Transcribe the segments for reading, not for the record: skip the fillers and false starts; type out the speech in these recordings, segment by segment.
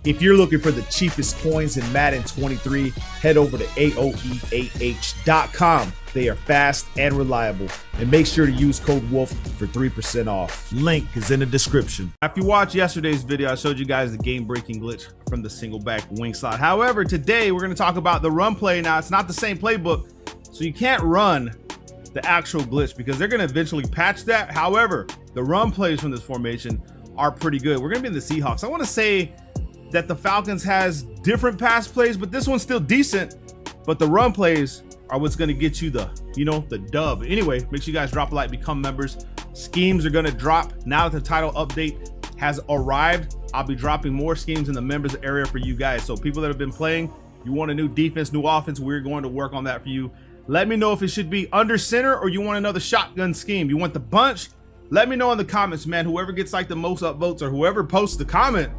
If you're looking for the cheapest coins in Madden 23, head over to AOEAH.com. They are fast and reliable. And make sure to use code WOLF for 3% off. Link is in the description. If you watched yesterday's video, I showed you guys the game-breaking glitch from the single back wing slot. However, today we're going to talk about the run play. Now, it's not the same playbook, so you can't run the actual glitch because they're going to eventually patch that. However, the run plays from this formation are pretty good. We're going to be in the Seahawks. I want to say that the Falcons has different pass plays, but this one's still decent. But the run plays are what's going to get you the, the dub. Anyway, make sure you guys drop a like, become members. Schemes are going to drop now that the title update has arrived. I'll be dropping more schemes in the members area for you guys. So people that have been playing, you want a new defense, new offense, we're going to work on that for you. Let me know if it should be under center or you want another shotgun scheme. You want the bunch? Let me know in the comments, man. Whoever gets like the most upvotes or whoever posts the comment,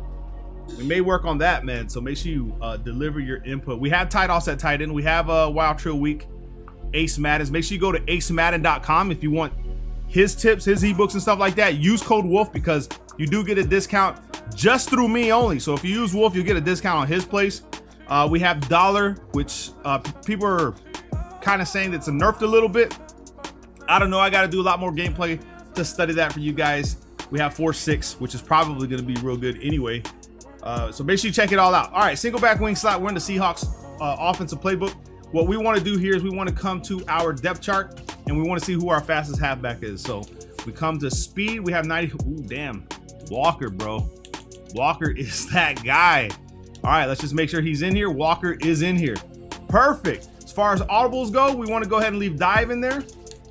we may work on that, man. So make sure you deliver your input. We have tight offset tight end. We have a Wild Trill Week, Ace Maddens. Make sure you go to acemadden.com if you want his tips, his ebooks and stuff like that. Use code WOLF because you do get a discount just through me only. So if you use WOLF, you'll get a discount on his place. We have Dollar, which people are kind of saying that's a nerfed a little bit. I don't know. I got to do a lot more gameplay to study that for you guys. We have 4-6, which is probably going to be real good anyway. So make sure you check it all out. All right, single back wing slot. We're in the Seahawks offensive playbook. What we want to do here is we want to come to our depth chart and we want to see who our fastest halfback is. So we come to speed. We have 90. Ooh, damn. Walker, bro. Walker is that guy. All right, let's just make sure he's in here. Walker is in here. Perfect. As far as audibles go, we want to go ahead and leave dive in there.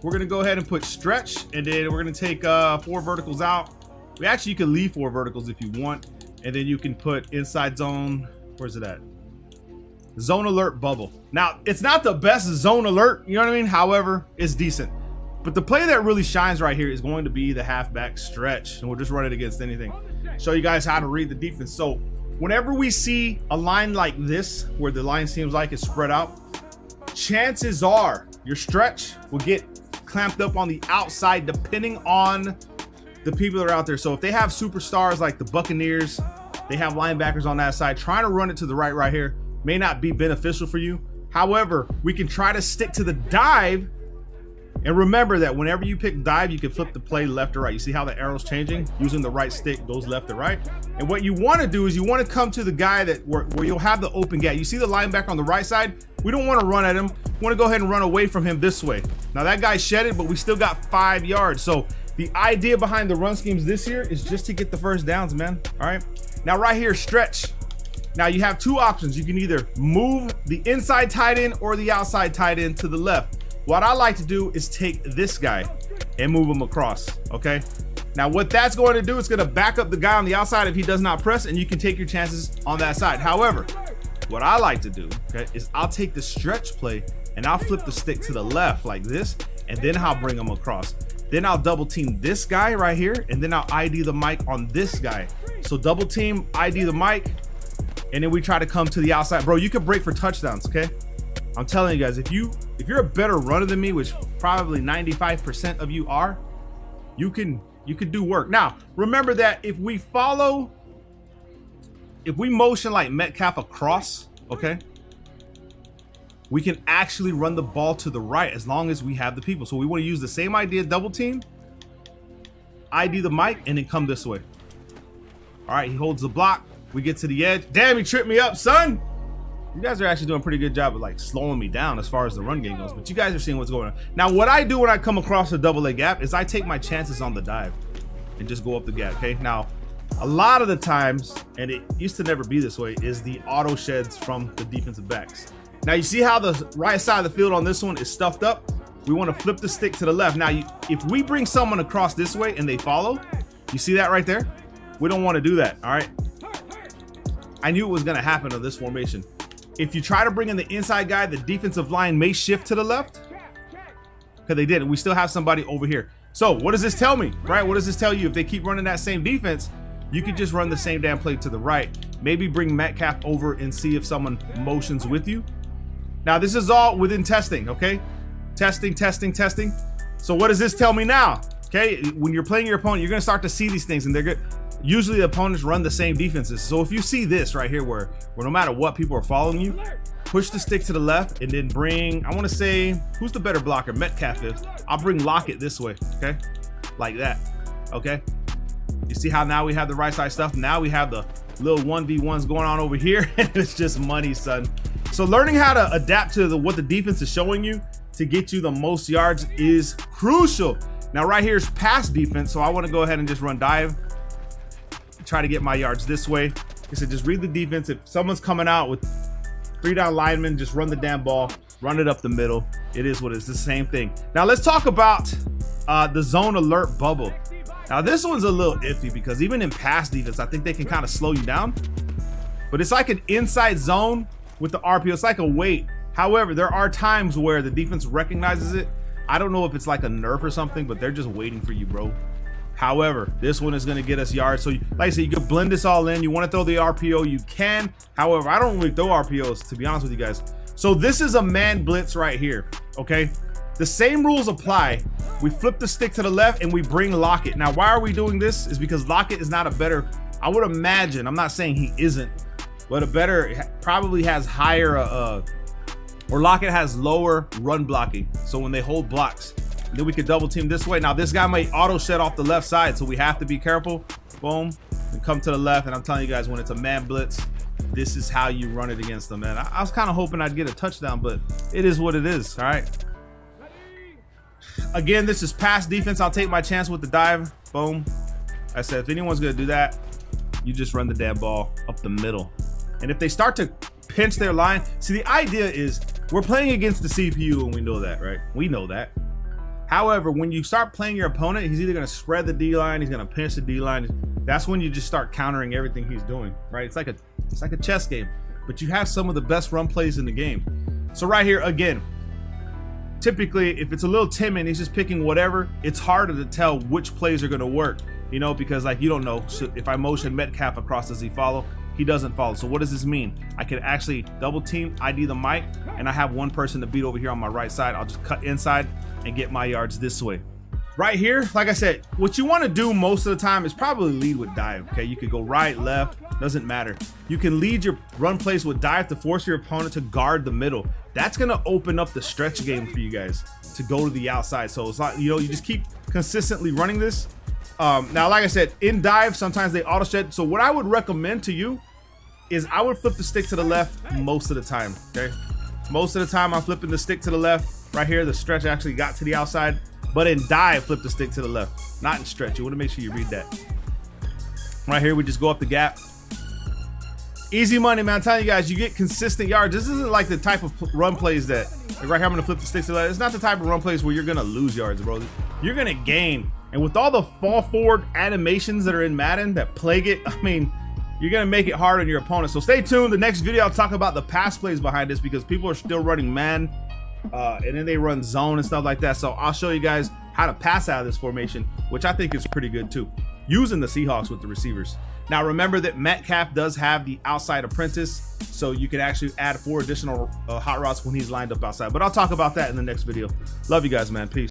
We're going to go ahead and put stretch, and then we're going to take 4 verticals out. You can leave 4 verticals if you want. And then you can put inside zone. Where's it at? Zone alert bubble. Now, it's not the best zone alert, you know what I mean? However, it's decent. But the play that really shines right here is going to be the halfback stretch. And we'll just run it against anything. Show you guys how to read the defense. So whenever we see a line like this, where the line seems like it's spread out, chances are your stretch will get clamped up on the outside depending on the people that are out there. So if they have superstars like the Buccaneers, they have linebackers on that side, trying to run it to the right here may not be beneficial for you. However, we can try to stick to the dive. And remember that whenever you pick dive, you can flip the play left or right. You see how the arrow's changing? Using the right stick goes left or right. And what you want to do is you want to come to the guy that where you'll have the open gap. You see the linebacker on the right side? We don't want to run at him. We want to go ahead and run away from him this way. Now that guy shedded, but we still got 5 yards. So the idea behind the run schemes this year is just to get the first downs, man. All right. Now right here, stretch. Now you have 2 options. You can either move the inside tight end or the outside tight end to the left. What I like to do is take this guy and move him across, okay? Now what that's going to do is going to back up the guy on the outside if he does not press, and you can take your chances on that side. However, what I like to do, okay, is I'll take the stretch play and I'll flip the stick to the left like this, and then I'll bring him across. Then I'll double team this guy right here, and then I'll ID the mic on this guy. So double team, ID the mic, and then we try to come to the outside. Bro, you can break for touchdowns, okay? I'm telling you guys, if you're a better runner than me, which probably 95% of you are, you can do work. Now, remember that if we motion like Metcalf across, okay, we can actually run the ball to the right as long as we have the people. So we want to use the same idea, double team, ID the mic, and then come this way. All right, he holds the block. We get to the edge. Damn, he tripped me up, son. You guys are actually doing a pretty good job of like slowing me down as far as the run game goes, but you guys are seeing what's going on. Now, what I do when I come across a double A gap is I take my chances on the dive and just go up the gap, okay? Now, a lot of the times, and it used to never be this way, is the auto sheds from the defensive backs. Now, you see how the right side of the field on this one is stuffed up? We want to flip the stick to the left. Now, if we bring someone across this way and they follow, you see that right there? We don't want to do that, all right? I knew it was going to happen on this formation. If you try to bring in the inside guy, the defensive line may shift to the left. Because they didn't. We still have somebody over here. So what does this tell me, right? What does this tell you? If they keep running that same defense, you can just run the same damn play to the right. Maybe bring Metcalf over and see if someone motions with you. Now, this is all within testing, okay? Testing. So what does this tell me now? Okay, when you're playing your opponent, you're going to start to see these things, and they're good. usually the opponents run the same defenses. So if you see this right here where no matter what, people are following you, push the stick to the left and then bring, I want to say, who's the better blocker? Metcalf is. I'll bring Lockett this way, okay? Like that, okay? You see how now we have the right side stuff? Now we have the little 1v1s going on over here, and it's just money, son. So learning how to adapt to what the defense is showing you to get you the most yards is crucial. Now right here is pass defense, so I want to go ahead and just run dive. Try to get my yards this way. I said, just read the defense. If someone's coming out with 3 down linemen, just run the damn ball, run it up the middle. It is what it is, the same thing. Now let's talk about the zone alert bubble. Now this one's a little iffy because even in pass defense, I think they can kind of slow you down. But it's like an inside zone with the RPO. It's like a wait. However, there are times where the defense recognizes it. I don't know if it's like a nerf or something, but they're just waiting for you, bro. However, this one is going to get us yards. So like I said, you can blend this all in. You want to throw the RPO, you can. However, I don't really throw RPOs, to be honest with you guys. So this is a man blitz right here, okay? The same rules apply. We flip the stick to the left and we bring Lockett. Now, why are we doing this? Is because Lockett is not a better, I would imagine, I'm not saying he isn't, but a better, probably has higher, or Lockett has lower run blocking. So when they hold blocks, then we could double team this way. Now this guy might auto shed off the left side, so we have to be careful. Boom, and come to the left. And I'm telling you guys, when it's a man blitz, this is how you run it against them, man. I was kind of hoping I'd get a touchdown, but it is what it is, all right? Again, this is pass defense. I'll take my chance with the dive. Boom. I said, if anyone's gonna do that, you just run the damn ball up the middle. And if they start to pinch their line, see, the idea is we're playing against the CPU and we know that, right? We know that. However, when you start playing your opponent, he's either gonna spread the D-line, he's gonna pinch the D-line. That's when you just start countering everything he's doing, right? It's like a chess game, but you have some of the best run plays in the game. So right here, again, typically, if it's a little timid, he's just picking whatever, it's harder to tell which plays are gonna work, you know, because like, you don't know, so if I motion Metcalf across, does he follow? He doesn't follow. So what does this mean? I can actually double team, ID the mic, and I have one person to beat over here on my right side. I'll just cut inside and get my yards this way. Right here, like I said, what you wanna do most of the time is probably lead with dive, okay? You could go right, left, doesn't matter. You can lead your run plays with dive to force your opponent to guard the middle. That's gonna open up the stretch game for you guys to go to the outside. So it's like, you know, you just keep consistently running this. Now, like I said, in dive, sometimes they auto shed. So what I would recommend to you is I would flip the stick to the left most of the time, okay? Most of the time I'm flipping the stick to the left. Right here, the stretch actually got to the outside, but in dive, flip the stick to the left, not in stretch. You wanna make sure you read that. Right here, we just go up the gap. Easy money, man. I'm telling you guys, you get consistent yards. This isn't like the type of run plays that, like right here, I'm gonna flip the stick to the left. It's not the type of run plays where you're gonna lose yards, bro. You're gonna gain. And with all the fall forward animations that are in Madden that plague it, I mean, you're gonna make it hard on your opponent. So stay tuned. The next video, I'll talk about the pass plays behind this because people are still running man, and then they run zone and stuff like that. So I'll show you guys how to pass out of this formation, which I think is pretty good too, using the Seahawks with the receivers. Now remember that Metcalf does have the outside apprentice, so you can actually add 4 additional hot routes when he's lined up outside. But I'll talk about that in the next video. Love you guys, man. Peace.